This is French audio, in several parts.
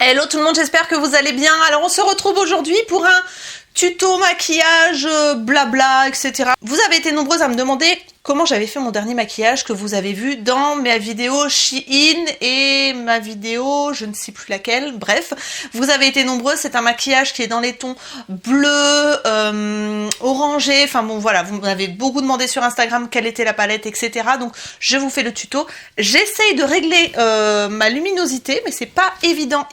Hello tout le monde, j'espère que vous allez bien. Alors on se retrouve aujourd'hui pour un tuto maquillage, blabla, etc. Vous avez été nombreuses à me demander comment j'avais fait mon dernier maquillage que vous avez vu dans ma vidéo Shein et ma vidéo je ne sais plus laquelle. Bref, vous avez été nombreuses, c'est un maquillage qui est dans les tons bleu, orangé, enfin bon voilà, vous m'avez beaucoup demandé sur Instagram quelle était la palette, etc. Donc je vous fais le tuto. J'essaye de régler ma luminosité, mais c'est pas évident.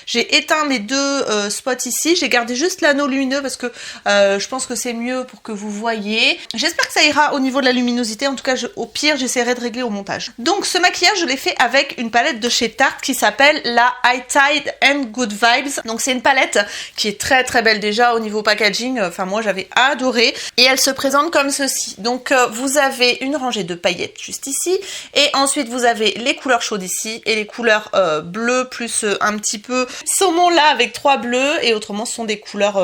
J'ai éteint mes deux spots ici, j'ai gardé juste l'anneau lumineux parce que je pense que c'est mieux pour que vous voyez. J'espère que ça ira au niveau de la luminosité, en tout cas au pire j'essaierai de régler au montage. Donc ce maquillage je l'ai fait avec une palette de chez Tarte qui s'appelle la High Tide and Good Vibes. Donc c'est une palette qui est très très belle déjà au niveau packaging, enfin moi j'avais adoré. Et elle se présente comme ceci. Donc vous avez une rangée de paillettes juste ici et ensuite vous avez les couleurs chaudes ici et les couleurs bleues plus un petit peu saumon là avec 3 bleus et autrement ce sont des couleurs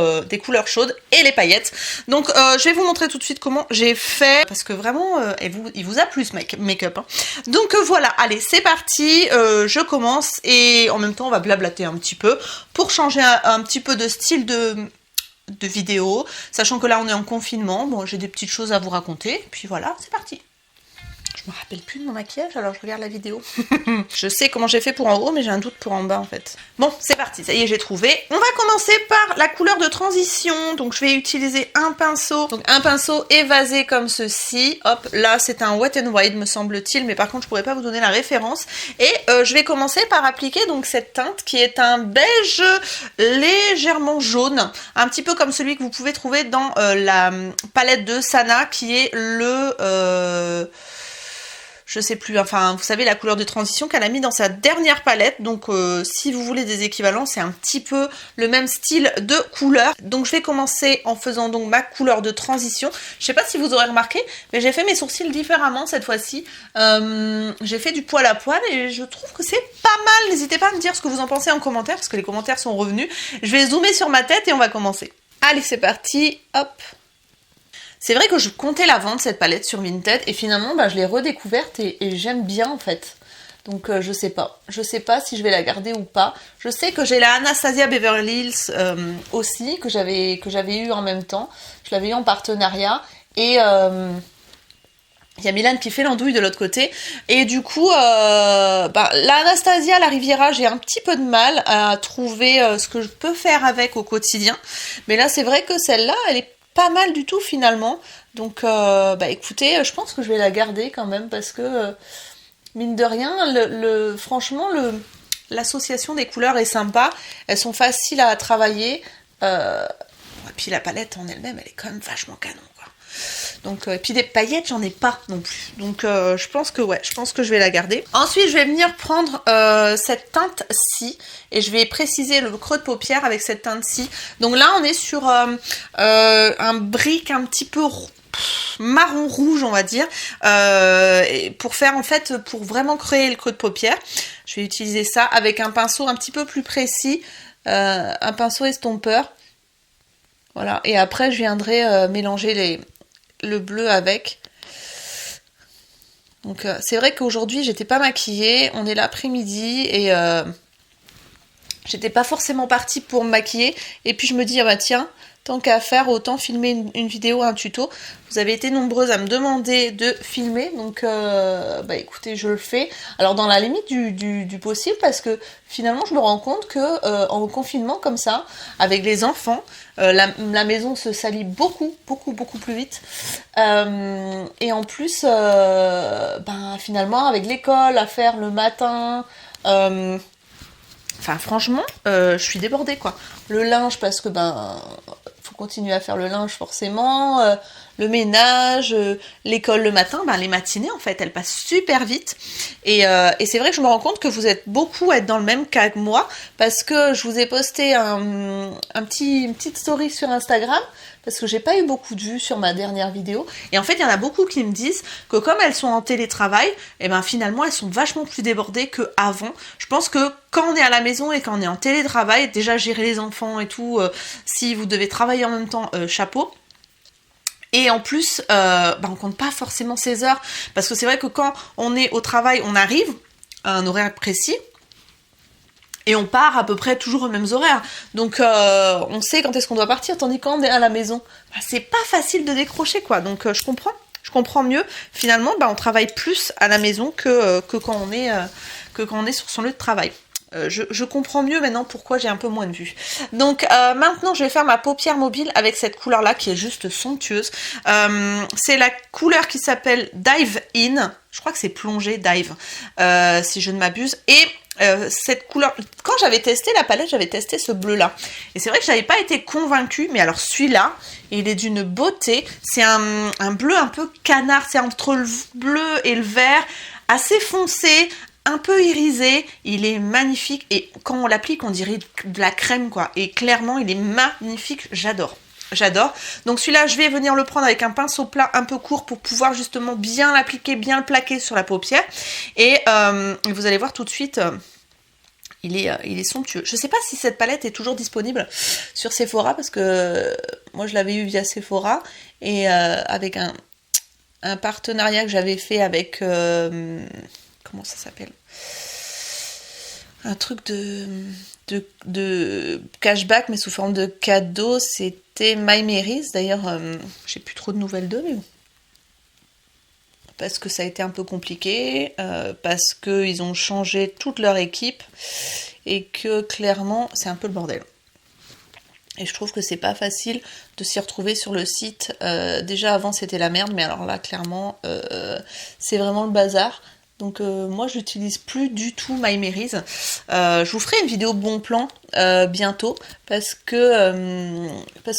chaudes et les paillettes. Donc je vais vous montrer tout de suite comment j'ai fait parce que vraiment il vous a plu ce make-up hein. Donc voilà, allez c'est parti, je commence et en même temps on va blablater un petit peu pour changer un petit peu de style de vidéo, sachant que là on est en confinement. Bon, j'ai des petites choses à vous raconter, puis voilà, c'est parti. Je me rappelle plus de mon maquillage, alors je regarde la vidéo. Je sais comment j'ai fait pour en haut, mais j'ai un doute pour en bas en fait. Bon, c'est parti, ça y est, j'ai trouvé. On va commencer par la couleur de transition. Donc je vais utiliser un pinceau. Donc un pinceau évasé comme ceci. Hop, là c'est un Wet n Wild me semble-t-il, mais par contre je pourrais pas vous donner la référence. Et je vais commencer par appliquer donc cette teinte qui est un beige légèrement jaune. Un petit peu comme celui que vous pouvez trouver dans la palette de Sana qui est le... je sais plus, enfin vous savez la couleur de transition qu'elle a mis dans sa dernière palette, donc si vous voulez des équivalents c'est un petit peu le même style de couleur. Donc je vais commencer en faisant donc ma couleur de transition. Je sais pas si vous aurez remarqué mais j'ai fait mes sourcils différemment cette fois-ci, j'ai fait du poil à poil et je trouve que c'est pas mal. N'hésitez pas à me dire ce que vous en pensez en commentaire parce que les commentaires sont revenus. Je vais zoomer sur ma tête et on va commencer. Allez c'est parti, hop. C'est vrai que je comptais la vendre cette palette sur Vinted et finalement bah, je l'ai redécouverte et j'aime bien en fait. Donc je sais pas si je vais la garder ou pas. Je sais que j'ai la Anastasia Beverly Hills aussi que j'avais eu en même temps. Je l'avais eu en partenariat et il y a Milan qui fait l'andouille de l'autre côté. Et du coup, la Anastasia, la Riviera, j'ai un petit peu de mal à trouver ce que je peux faire avec au quotidien. Mais là, c'est vrai que celle-là, elle est pas mal du tout finalement. Donc, écoutez, je pense que je vais la garder quand même parce que, mine de rien, franchement, l'association des couleurs est sympa. Elles sont faciles à travailler. Et puis la palette en elle-même, elle est quand même vachement canon, quoi. Donc, et puis des paillettes, j'en ai pas non plus. Donc, je pense que je vais la garder. Ensuite, je vais venir prendre cette teinte-ci et je vais préciser le creux de paupière avec cette teinte-ci. Donc là, on est sur un brick un petit peu marron rouge, on va dire, pour faire en fait, pour vraiment créer le creux de paupière. Je vais utiliser ça avec un pinceau un petit peu plus précis, un pinceau estompeur. Voilà, et après je viendrai mélanger le bleu avec. Donc c'est vrai qu'aujourd'hui j'étais pas maquillée, on est l'après-midi et j'étais pas forcément partie pour me maquiller. Et puis je me dis, ah bah tiens, tant qu'à faire, autant filmer une vidéo, un tuto. Vous avez été nombreuses à me demander de filmer, donc écoutez, je le fais. Alors dans la limite du possible, parce que finalement je me rends compte que en confinement comme ça, avec les enfants, la maison se salit beaucoup plus vite. Et en plus, finalement avec l'école à faire le matin... Enfin franchement, je suis débordée quoi. Le linge parce que faut continuer à faire le linge forcément, le ménage, l'école le matin, les matinées en fait elles passent super vite. Et c'est vrai que je me rends compte que vous êtes beaucoup à être dans le même cas que moi parce que je vous ai posté une petite story sur Instagram parce que j'ai pas eu beaucoup de vues sur ma dernière vidéo. Et en fait, il y en a beaucoup qui me disent que comme elles sont en télétravail, finalement, elles sont vachement plus débordées qu'avant. Je pense que quand on est à la maison et quand on est en télétravail, déjà gérer les enfants et tout, si vous devez travailler en même temps, chapeau. Et en plus, on compte pas forcément ses heures. Parce que c'est vrai que quand on est au travail, on arrive à un horaire précis. Et on part à peu près toujours aux mêmes horaires. Donc on sait quand est-ce qu'on doit partir, tandis quand on est à la maison, bah, c'est pas facile de décrocher quoi. Donc je comprends mieux. Finalement, bah, on travaille plus à la maison que quand on est sur son lieu de travail. Je comprends mieux maintenant pourquoi j'ai un peu moins de vue. Donc maintenant je vais faire ma paupière mobile avec cette couleur là qui est juste somptueuse. C'est la couleur qui s'appelle Dive In. Je crois que c'est plongée Dive si je ne m'abuse. Et cette couleur, quand j'avais testé la palette, j'avais testé ce bleu là. Et c'est vrai que j'avais pas été convaincue, mais alors celui-là, il est d'une beauté. C'est un bleu un peu canard, c'est entre le bleu et le vert, assez foncé, un peu irisé, il est magnifique et quand on l'applique on dirait de la crème quoi, et clairement il est magnifique, j'adore. Donc celui-là je vais venir le prendre avec un pinceau plat un peu court pour pouvoir justement bien l'appliquer, bien le plaquer sur la paupière et vous allez voir tout de suite, il est somptueux. Je sais pas si cette palette est toujours disponible sur Sephora parce que moi je l'avais eu via Sephora et avec un partenariat que j'avais fait avec... comment ça s'appelle? Un truc de cashback, mais sous forme de cadeau, c'était My Merries. D'ailleurs, j'ai plus trop de nouvelles d'eux, mais bon. Parce que ça a été un peu compliqué, parce qu'ils ont changé toute leur équipe, et que clairement, c'est un peu le bordel. Et je trouve que c'est pas facile de s'y retrouver sur le site. Déjà avant c'était la merde, mais alors là clairement c'est vraiment le bazar. Donc moi j'utilise plus du tout My Merries. Je vous ferai une vidéo bon plan bientôt parce que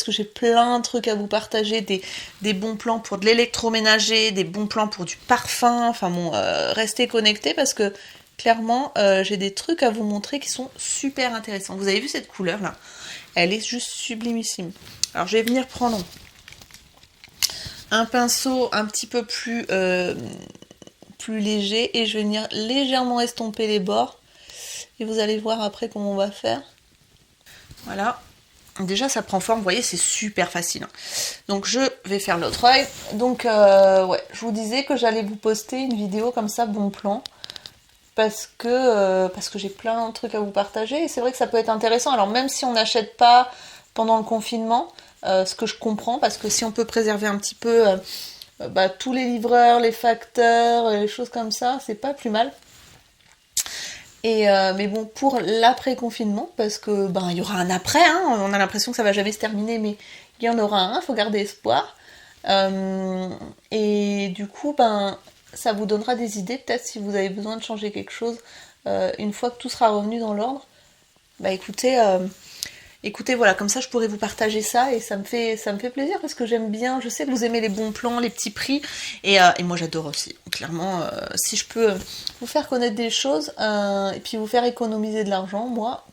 j'ai plein de trucs à vous partager, des bons plans pour de l'électroménager, des bons plans pour du parfum. Enfin bon, restez connectés parce que clairement j'ai des trucs à vous montrer qui sont super intéressants. Vous avez vu cette couleur là? Elle est juste sublimissime. Alors je vais venir prendre un pinceau un petit peu plus léger et je vais venir légèrement estomper les bords et vous allez voir après comment on va faire. Voilà, déjà ça prend forme, vous voyez c'est super facile. Donc je vais faire l'autre œil. Donc ouais, je vous disais que j'allais vous poster une vidéo comme ça bon plan parce que j'ai plein de trucs à vous partager et c'est vrai que ça peut être intéressant. Alors même si on n'achète pas pendant le confinement, ce que je comprends, parce que si on peut préserver un petit peu tous les livreurs, les facteurs, les choses comme ça, c'est pas plus mal. Et mais bon, pour l'après-confinement, parce que il y aura un après, hein, on a l'impression que ça va jamais se terminer, mais il y en aura un, faut garder espoir. Et du coup, ça vous donnera des idées, peut-être si vous avez besoin de changer quelque chose, une fois que tout sera revenu dans l'ordre. Écoutez, voilà, comme ça je pourrais vous partager ça et ça me fait plaisir parce que j'aime bien, je sais que vous aimez les bons plans, les petits prix et moi j'adore aussi. Clairement, si je peux vous faire connaître des choses et puis vous faire économiser de l'argent, moi,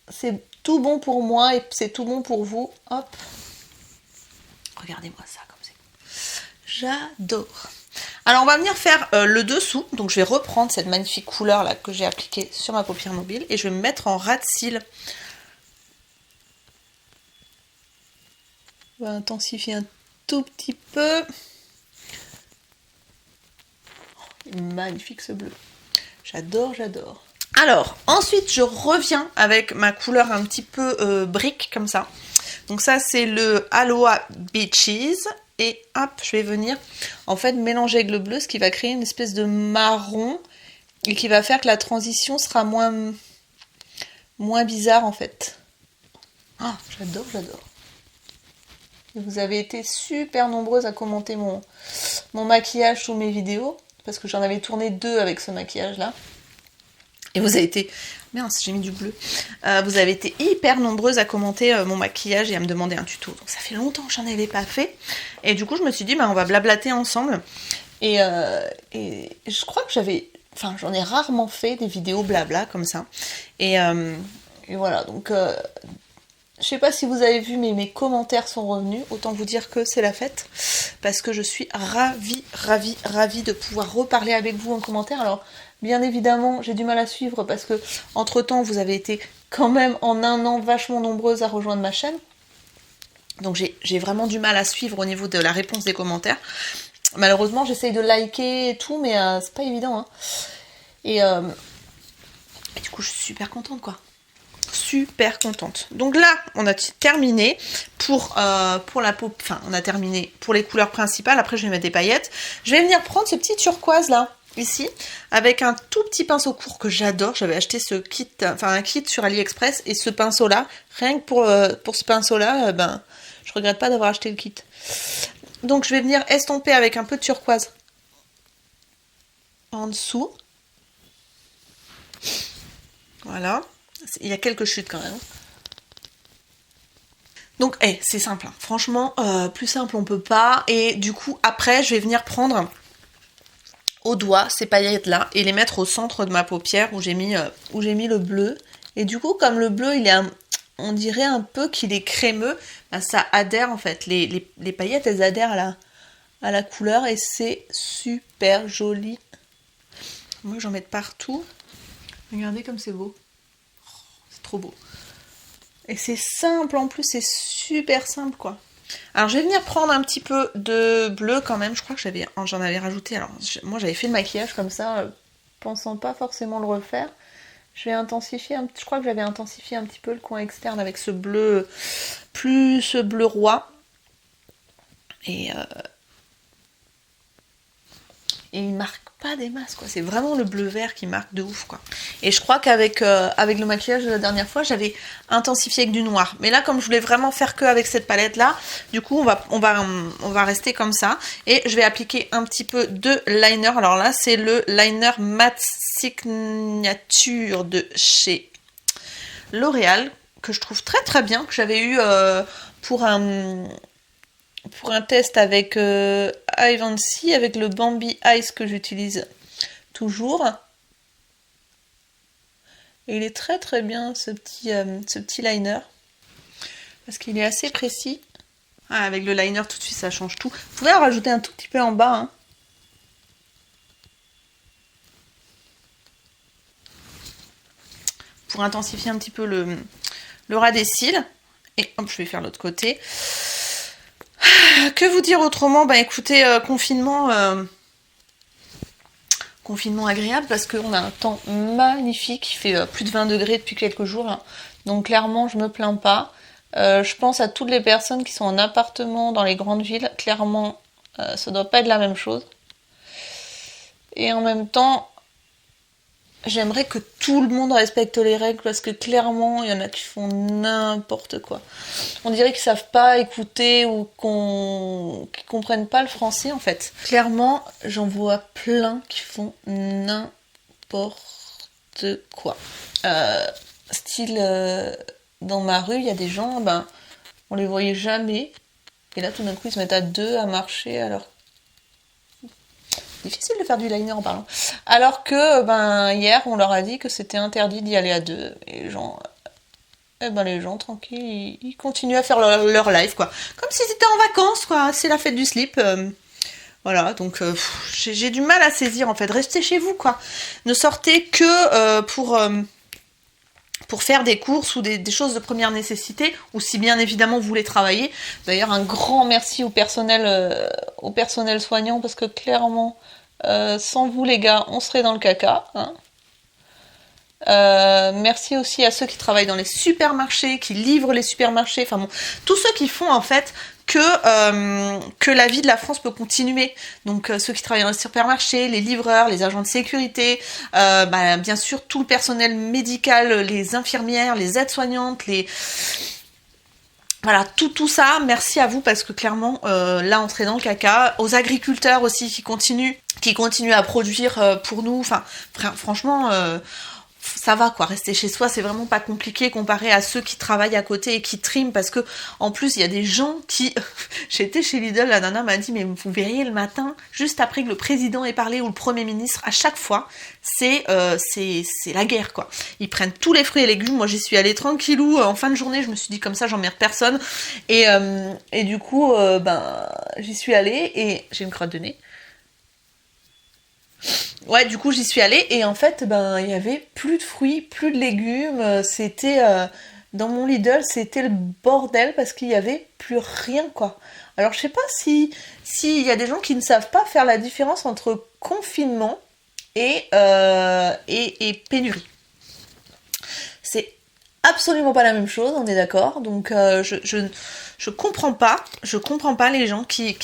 c'est tout bon pour moi et c'est tout bon pour vous. Hop, regardez-moi ça comme c'est. J'adore. Alors on va venir faire le dessous, donc je vais reprendre cette magnifique couleur là que j'ai appliquée sur ma paupière mobile et je vais me mettre en ras de cils. On va intensifier un tout petit peu. Oh, magnifique ce bleu, j'adore. Alors ensuite je reviens avec ma couleur un petit peu brique comme ça. Donc ça c'est le Aloha Beaches. Et hop, je vais venir en fait mélanger avec le bleu, ce qui va créer une espèce de marron et qui va faire que la transition sera moins bizarre en fait. Ah, j'adore. Et vous avez été super nombreuses à commenter mon maquillage sous mes vidéos, parce que j'en avais tourné 2 avec ce maquillage là. Et vous avez été... Merde, j'ai mis du bleu. Vous avez été hyper nombreuses à commenter mon maquillage et à me demander un tuto. Donc ça fait longtemps que j'en avais pas fait. Et du coup, je me suis dit, on va blablater ensemble. Et je crois que j'en ai rarement fait des vidéos blabla comme ça. Et voilà, donc... je sais pas si vous avez vu, mais mes commentaires sont revenus. Autant vous dire que c'est la fête. Parce que je suis ravie de pouvoir reparler avec vous en commentaire. Alors... Bien évidemment, j'ai du mal à suivre parce que, entre-temps, vous avez été quand même en un an vachement nombreuses à rejoindre ma chaîne. Donc j'ai vraiment du mal à suivre au niveau de la réponse des commentaires. Malheureusement, j'essaye de liker et tout, mais c'est pas évident. Hein. Et Et du coup, je suis super contente, quoi. Super contente. Donc là, on a terminé pour la peau. Enfin, on a terminé pour les couleurs principales. Après, je vais mettre des paillettes. Je vais venir prendre ce petit turquoise là, ici, avec un tout petit pinceau court que j'adore. J'avais acheté ce kit, enfin un kit sur AliExpress, et ce pinceau là, rien que pour ce pinceau là, ben, je regrette pas d'avoir acheté le kit. Donc, je vais venir estomper avec un peu de turquoise en dessous. Voilà. Il y a quelques chutes quand même. Donc, c'est simple. Hein. Franchement, plus simple on peut pas. Et du coup, après, je vais venir prendre au doigt ces paillettes-là et les mettre au centre de ma paupière où j'ai mis le bleu. Et du coup, comme le bleu, on dirait un peu qu'il est crémeux, bah, ça adhère en fait. Les paillettes, elles adhèrent à la couleur et c'est super joli. Moi, j'en mets partout. Regardez comme c'est beau. C'est trop beau. Et c'est simple en plus, c'est super simple quoi. Alors je vais venir prendre un petit peu de bleu quand même, je crois que j'en avais rajouté. Alors moi j'avais fait le maquillage comme ça, pensant pas forcément le refaire. Je vais intensifier, je crois que j'avais intensifié un petit peu le coin externe avec ce bleu, plus ce bleu roi. Et il marque pas des masses quoi, c'est vraiment le bleu vert qui marque de ouf quoi. Et je crois qu'avec le maquillage de la dernière fois j'avais intensifié avec du noir, mais là comme je voulais vraiment faire que avec cette palette là, du coup on va rester comme ça et je vais appliquer un petit peu de liner. Alors là c'est le liner matte signature de chez L'Oréal que je trouve très très bien, que j'avais eu pour un test avec Ivancy, avec le Bambi Ice que j'utilise toujours. Et il est très très bien ce petit liner. Parce qu'il est assez précis. Ah, avec le liner tout de suite ça change tout. Vous pouvez en rajouter un tout petit peu en bas. Hein. Pour intensifier un petit peu le ras des cils. Et hop, je vais faire l'autre côté. Que vous dire autrement? Bah écoutez, confinement agréable parce qu'on a un temps magnifique, il fait plus de 20 degrés depuis quelques jours, hein. Donc clairement je me plains pas. Je pense à toutes les personnes qui sont en appartement dans les grandes villes, clairement ça doit pas être la même chose. Et en même temps, j'aimerais que tout le monde respecte les règles parce que clairement, il y en a qui font n'importe quoi. On dirait qu'ils savent pas écouter ou qu'ils comprennent pas le français en fait. Clairement, j'en vois plein qui font n'importe quoi. Dans ma rue, il y a des gens, ben, on les voyait jamais. Et là, tout d'un coup, ils se mettent à deux à marcher alors. Difficile de faire du liner en parlant. Alors que hier on leur a dit que c'était interdit d'y aller à deux. Et les gens tranquilles, ils continuent à faire leur live quoi. Comme si c'était en vacances quoi. C'est la fête du slip. Voilà, donc j'ai du mal à saisir en fait. Restez chez vous quoi. Ne sortez que pour faire des courses ou des choses de première nécessité, ou si bien évidemment vous voulez travailler. D'ailleurs, un grand merci au personnel soignant, parce que clairement, sans vous les gars, on serait dans le caca. Hein. Merci aussi à ceux qui travaillent dans les supermarchés, qui livrent les supermarchés, enfin bon, tous ceux qui font en fait que la vie de la France peut continuer. Donc ceux qui travaillent dans les supermarchés, les livreurs, les agents de sécurité, bien sûr tout le personnel médical, les infirmières, les aides-soignantes, voilà, tout ça, merci à vous parce que clairement, là on serait dans le caca. Aux agriculteurs aussi qui continuent à produire pour nous, enfin franchement... ça va quoi, rester chez soi c'est vraiment pas compliqué comparé à ceux qui travaillent à côté et qui triment, parce que en plus il y a des gens qui... J'étais chez Lidl, la nana m'a dit mais vous verriez le matin, juste après que le président ait parlé ou le premier ministre, à chaque fois c'est la guerre quoi. Ils prennent tous les fruits et légumes, moi j'y suis allée tranquillou, en fin de journée je me suis dit comme ça j'emmerde personne et du coup j'y suis allée et j'ai une crotte de nez. Ouais, du coup j'y suis allée et en fait il y avait plus de fruits, plus de légumes, c'était dans mon Lidl c'était le bordel parce qu'il y avait plus rien quoi. Alors je sais pas si y a des gens qui ne savent pas faire la différence entre confinement et pénurie. c'est absolument pas la même chose, on est d'accord. Donc je comprends pas les gens qui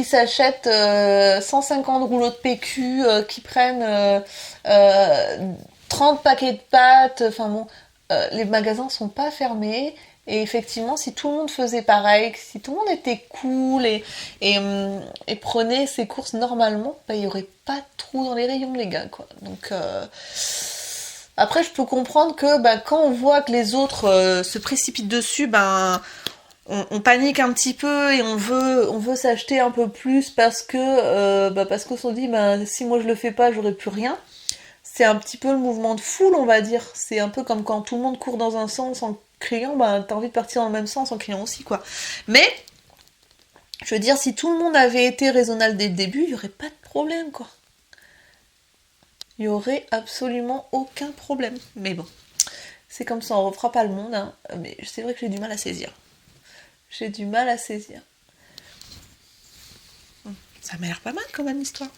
s'achètent 150 rouleaux de PQ, qui prennent 30 paquets de pâtes, enfin bon, les magasins sont pas fermés. Et effectivement, si tout le monde faisait pareil, si tout le monde était cool et prenait ses courses normalement, bah, il n'y aurait pas de trou dans les rayons, les gars, quoi. Donc, après, je peux comprendre que bah, quand on voit que les autres se précipitent dessus, ben, on panique un petit peu et on veut s'acheter un peu plus parce qu'on se dit, ben, si moi je le fais pas, j'aurai plus rien. C'est un petit peu le mouvement de foule, on va dire. C'est un peu comme quand tout le monde court dans un sens en criant, bah t'as envie de partir dans le même sens en criant aussi, quoi. Mais, je veux dire, si tout le monde avait été raisonnable dès le début, il n'y aurait pas de problème, quoi. Il n'y aurait absolument aucun problème. Mais bon, c'est comme ça, on refera pas le monde, hein. Mais c'est vrai que j'ai du mal à saisir. J'ai du mal à saisir. Ça m'a l'air pas mal comme même histoire.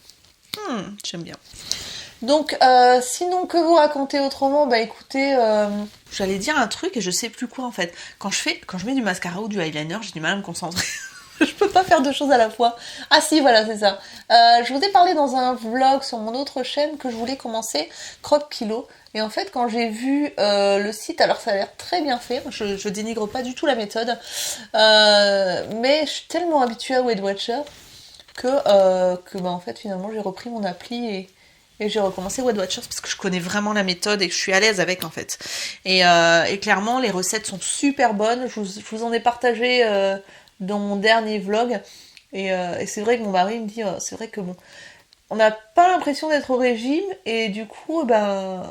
J'aime bien. Donc, sinon, que vous raconter autrement? Bah écoutez, j'allais dire un truc et je sais plus quoi en fait. Quand je mets du mascara ou du eyeliner, j'ai du mal à me concentrer. Je peux pas faire deux choses à la fois. Ah si, voilà, c'est ça. Je vous ai parlé dans un vlog sur mon autre chaîne que je voulais commencer Croque Kilo. Et en fait, quand j'ai vu le site, alors ça a l'air très bien fait, je dénigre pas du tout la méthode, mais je suis tellement habituée à Weight Watcher que bah, en fait, finalement, j'ai repris mon appli et j'ai recommencé Weight Watchers parce que je connais vraiment la méthode et que je suis à l'aise avec en fait. Et clairement, les recettes sont super bonnes. Je vous en ai partagé dans mon dernier vlog. Et c'est vrai que mon mari me dit, c'est vrai que bon, on n'a pas l'impression d'être au régime et du coup, ben,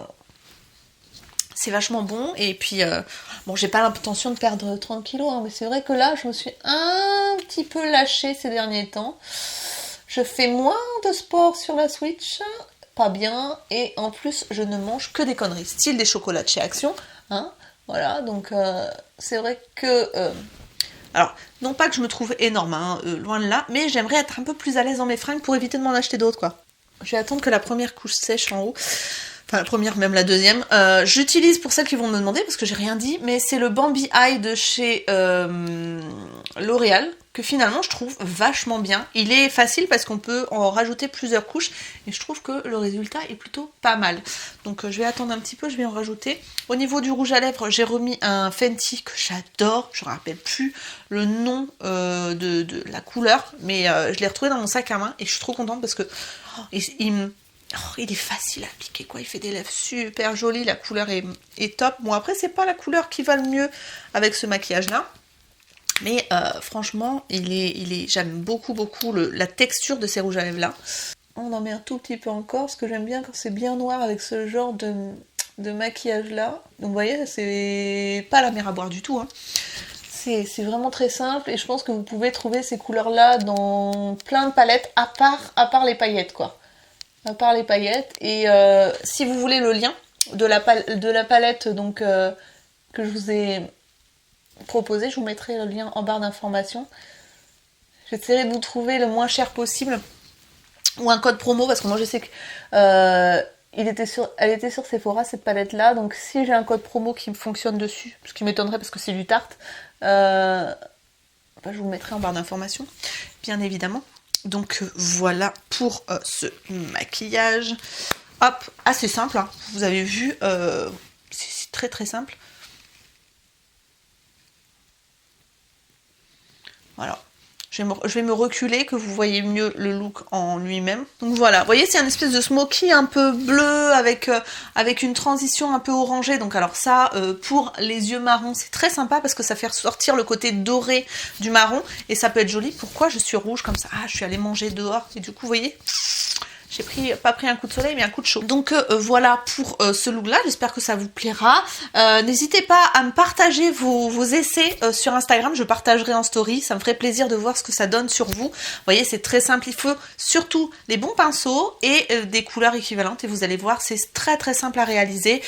c'est vachement bon. Et puis, bon, j'ai pas l'intention de perdre 30 kilos, hein, mais c'est vrai que là, je me suis un petit peu lâchée ces derniers temps. Je fais moins de sport sur la Switch, pas bien, et en plus, je ne mange que des conneries, style des chocolats de chez Action, hein, voilà, donc c'est vrai que... alors, non pas que je me trouve énorme, hein, loin de là, mais j'aimerais être un peu plus à l'aise dans mes fringues pour éviter de m'en acheter d'autres, quoi. Je vais attendre que la première couche sèche en haut, enfin la première, même la deuxième. J'utilise, pour celles qui vont me demander, parce que j'ai rien dit, mais c'est le Bambi Eye de chez L'Oréal, que finalement je trouve vachement bien. Il est facile parce qu'on peut en rajouter plusieurs couches, et je trouve que le résultat est plutôt pas mal. Donc je vais attendre un petit peu, je vais en rajouter. Au niveau du rouge à lèvres, j'ai remis un Fenty que j'adore, je ne me rappelle plus le nom de la couleur, mais je l'ai retrouvé dans mon sac à main, et je suis trop contente parce que il est facile à appliquer, quoi. Il fait des lèvres super jolies, la couleur est top. Bon, après, c'est pas la couleur qui va le mieux avec ce maquillage-là. Mais franchement, j'aime beaucoup la texture de ces rouges à lèvres là. On en met un tout petit peu encore, parce que j'aime bien quand c'est bien noir avec ce genre de maquillage là. Donc vous voyez, c'est pas la mer à boire du tout, hein. C'est vraiment très simple, et je pense que vous pouvez trouver ces couleurs là dans plein de palettes, à part les paillettes, quoi. À part les paillettes. Et si vous voulez le lien de la palette donc, que je vous ai proposé, je vous mettrai le lien en barre d'informations. J'essaierai de vous trouver le moins cher possible, ou un code promo, parce que moi je sais que elle était sur Sephora, cette palette là, donc si j'ai un code promo qui me fonctionne dessus, ce qui m'étonnerait parce que c'est du Tarte, je vous le mettrai en barre d'informations, bien évidemment. Donc voilà pour ce maquillage. Hop, assez simple, hein. Vous avez vu, c'est très très simple. Voilà. Je vais me reculer, que vous voyez mieux le look en lui-même. Donc voilà, vous voyez, c'est un espèce de smoky un peu bleu avec une transition un peu orangée. Donc alors ça, pour les yeux marrons, c'est très sympa parce que ça fait ressortir le côté doré du marron et ça peut être joli. Pourquoi je suis rouge comme ça? Ah, je suis allée manger dehors et du coup, vous voyez, j'ai pas pris un coup de soleil mais un coup de chaud. Donc voilà pour ce look là, j'espère que ça vous plaira. N'hésitez pas à me partager vos essais sur Instagram, je partagerai en story, ça me ferait plaisir de voir ce que ça donne sur vous. Vous voyez, c'est très simple, il faut surtout les bons pinceaux et des couleurs équivalentes et vous allez voir, c'est très très simple à réaliser.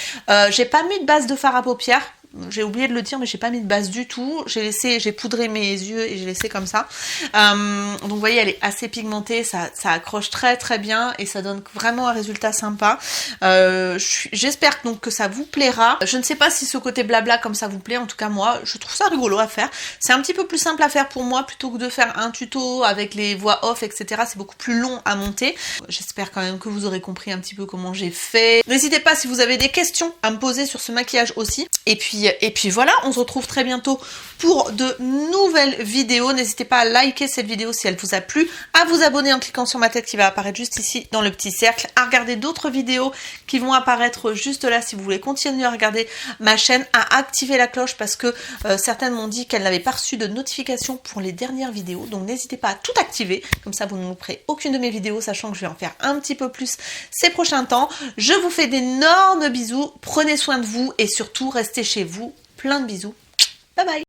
J'ai pas mis de base de fard à paupières, J'ai oublié de le dire, mais j'ai pas mis de base du tout. J'ai poudré mes yeux et j'ai laissé comme ça. Donc vous voyez, elle est assez pigmentée, ça accroche très très bien et ça donne vraiment un résultat sympa. J'espère donc que ça vous plaira. Je ne sais pas si ce côté blabla comme ça vous plaît, en tout cas moi, je trouve ça rigolo à faire. C'est un petit peu plus simple à faire pour moi plutôt que de faire un tuto avec les voix off, etc. C'est beaucoup plus long à monter. J'espère quand même que vous aurez compris un petit peu comment j'ai fait. N'hésitez pas si vous avez des questions à me poser sur ce maquillage aussi. Et puis voilà, on se retrouve très bientôt pour de nouvelles vidéos. N'hésitez pas à liker cette vidéo si elle vous a plu, à vous abonner en cliquant sur ma tête qui va apparaître juste ici dans le petit cercle, à regarder d'autres vidéos qui vont apparaître juste là si vous voulez continuer à regarder ma chaîne, à activer la cloche parce que certaines m'ont dit qu'elles n'avaient pas reçu de notification pour les dernières vidéos. Donc n'hésitez pas à tout activer, comme ça vous ne louperez aucune de mes vidéos, sachant que je vais en faire un petit peu plus ces prochains temps. Je vous fais d'énormes bisous, prenez soin de vous et surtout restez chez vous. Plein de bisous. Bye bye.